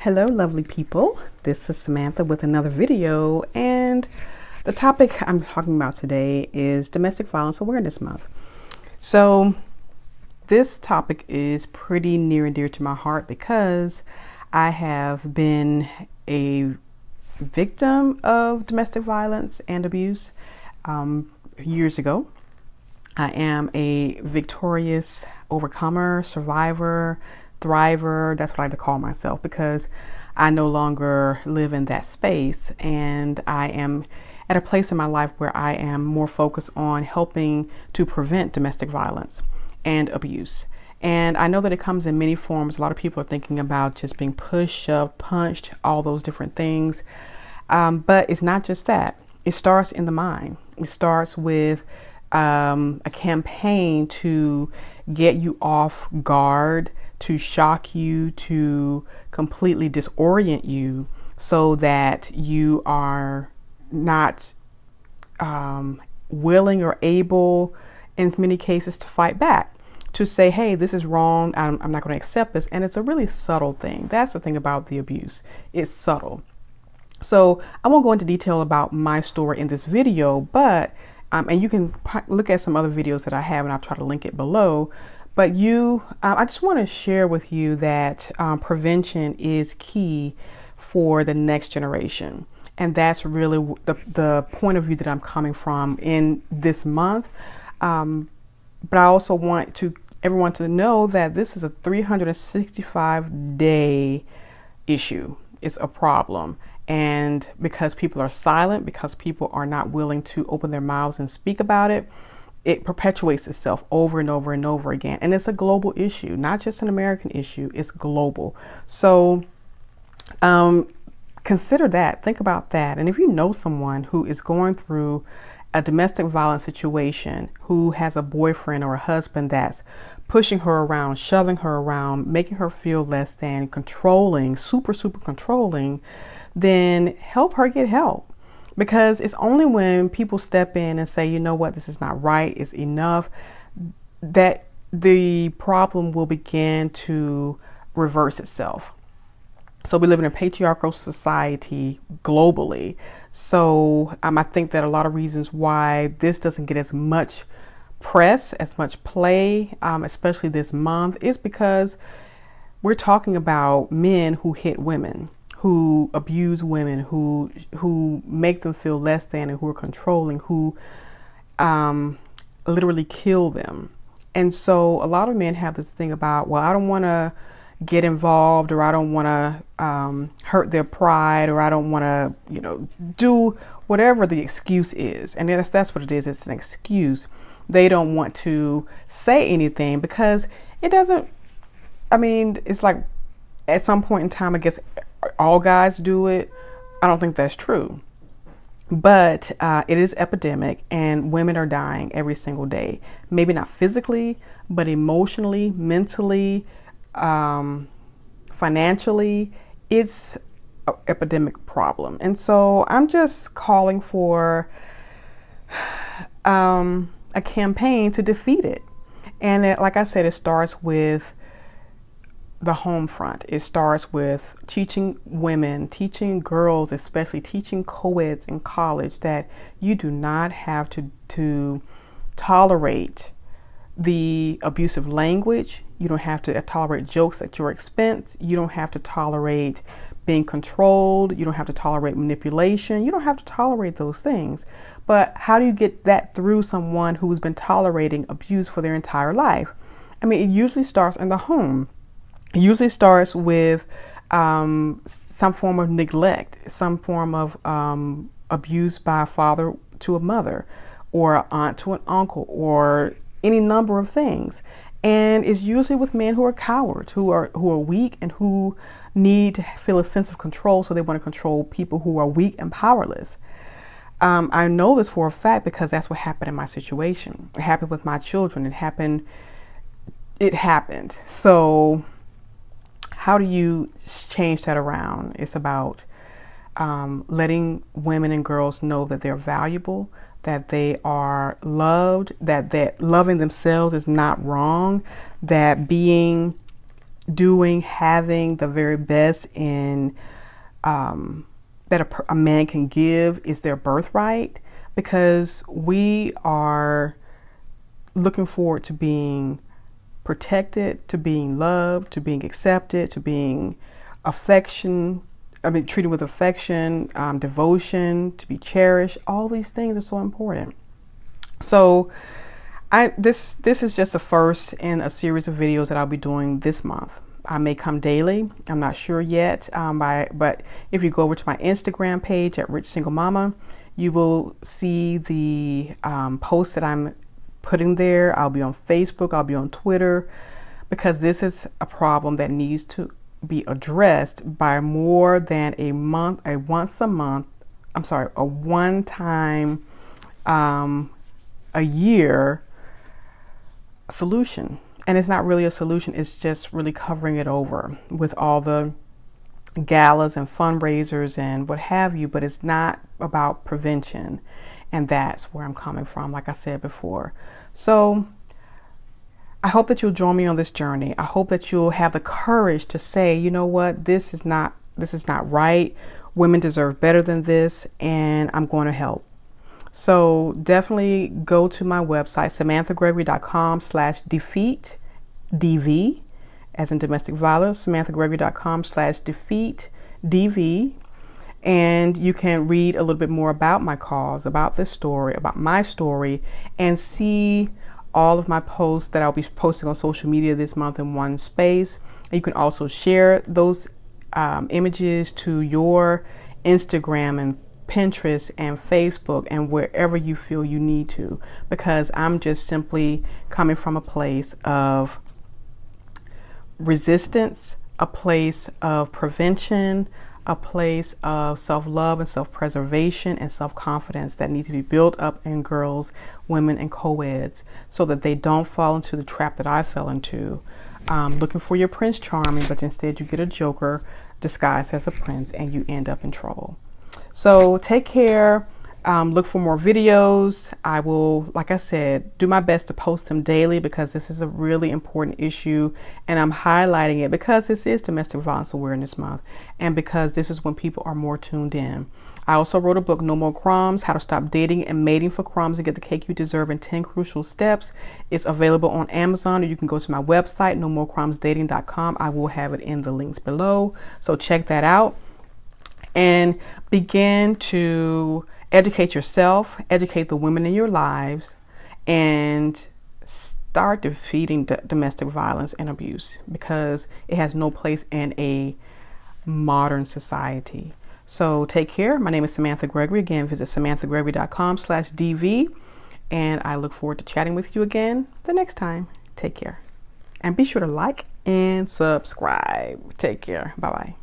Hello, lovely people. This is Samantha with another video, and the topic I'm talking about today is Domestic Violence Awareness Month. So this topic is pretty near and dear to my heart because I have been a victim of domestic violence and abuse years ago. I am a victorious overcomer, survivor, thriver. That's what I like to call myself because I no longer live in that space, and I am at a place in my life where I am more focused on helping to prevent domestic violence and abuse. And I know that it comes in many forms. A lot of people are thinking about just being pushed, shoved, punched, all those different things. But it's not just that. It starts in the mind. It starts with a campaign to get you off guard, to shock you, to completely disorient you so that you are not willing or able, in many cases, to fight back, to say, hey, this is wrong, I'm not going to accept this. And it's a really subtle thing. That's the thing about the abuse. It's subtle. So I won't go into detail about my story in this video, but and you can look at some other videos that I have, and I'll try to link it below. But I just want to share with you that prevention is key for the next generation. And that's really the point of view that I'm coming from in this month. But I also want everyone to know that this is a 365-day issue. It's a problem. And because people are silent, because people are not willing to open their mouths and speak about it, it perpetuates itself over and over and over again. And it's a global issue, not just an American issue, it's global. So consider that, think about that. And if you know someone who is going through a domestic violence situation, who has a boyfriend or a husband that's pushing her around, shoving her around, making her feel less than, controlling, super controlling, then help her get help. Because it's only when people step in and say, you know what, this is not right, it's enough, that the problem will begin to reverse itself. So we live in a patriarchal society globally. So I think that a lot of reasons why this doesn't get as much press, as much play, especially this month, is because we're talking about men who hit women, who abuse women, who make them feel less than, and who are controlling, who literally kill them. And so a lot of men have this thing about, well, I don't want to get involved, or I don't want to hurt their pride, or I don't want to, do whatever the excuse is. And that's what it is. It's an excuse. They don't want to say anything because it doesn't, it's like at some point in time, I guess all guys do it. I don't think that's true. But it is epidemic, and women are dying every single day. Maybe not physically, but emotionally, mentally, financially. It's an epidemic problem. And so I'm just calling for a campaign to defeat it. And like I said, it starts with the home front. It starts with teaching women, teaching girls, especially teaching co-eds in college, that you do not have to tolerate the abusive language. You don't have to tolerate jokes at your expense. You don't have to tolerate being controlled. You don't have to tolerate manipulation. You don't have to tolerate those things. But how do you get that through someone who's been tolerating abuse for their entire life? It usually starts in the home. It usually starts with some form of neglect, some form of abuse by a father to a mother, or an aunt to an uncle, or any number of things. And it's usually with men who are cowards, who are weak, and who need to feel a sense of control. So they want to control people who are weak and powerless. I know this for a fact because that's what happened in my situation. It happened with my children. It happened. So how do you change that around? It's about letting women and girls know that they're valuable, that they are loved, that loving themselves is not wrong, that being doing, having the very best in that a man can give is their birthright, because we are looking forward to being protected, to being loved, to being accepted, to being treated with affection, devotion, to be cherished. All these things are so important. So this is just the first in a series of videos that I'll be doing this month. I may come daily. I'm not sure yet. But if you go over to my Instagram page at Rich Single Mama, you will see the posts that I'm putting there. I'll be on Facebook. I'll be on Twitter, because this is a problem that needs to be addressed by more than a one time a year solution. And it's not really a solution. It's just really covering it over with all the galas and fundraisers and what have you, but it's not about prevention. And that's where I'm coming from, like I said before. So I hope that you'll join me on this journey. I hope that you'll have the courage to say, you know what, this is not right. Women deserve better than this, and I'm going to help. So definitely go to my website, samanthagregory.com/defeat, DV, as in domestic violence, samanthagregory.com/defeat, DV. And you can read a little bit more about my cause, about this story, about my story, and see all of my posts that I'll be posting on social media this month in one space. And you can also share those images to your Instagram and Pinterest and Facebook and wherever you feel you need to, because I'm just simply coming from a place of resistance, a place of prevention, a place of self-love and self-preservation and self-confidence that needs to be built up in girls, women, and co-eds, so that they don't fall into the trap that I fell into, looking for your Prince Charming, but instead you get a joker disguised as a prince and you end up in trouble. So take care. Look for more videos. I will, like I said, do my best to post them daily, because this is a really important issue, and I'm highlighting it because this is Domestic Violence Awareness Month, and because this is when people are more tuned in. I also wrote a book, No More Crumbs: How to Stop Dating and Mating for Crumbs and Get the Cake You Deserve in 10 Crucial Steps. It's available on Amazon, or you can go to my website, nomorcrumbsdating.com. I will have it in the links below, so check that out and begin to educate yourself, educate the women in your lives, and start defeating domestic violence and abuse, because it has no place in a modern society. So take care. My name is Samantha Gregory. Again, visit samanthagregory.com/DV, and I look forward to chatting with you again the next time. Take care. And be sure to like and subscribe. Take care. Bye-bye.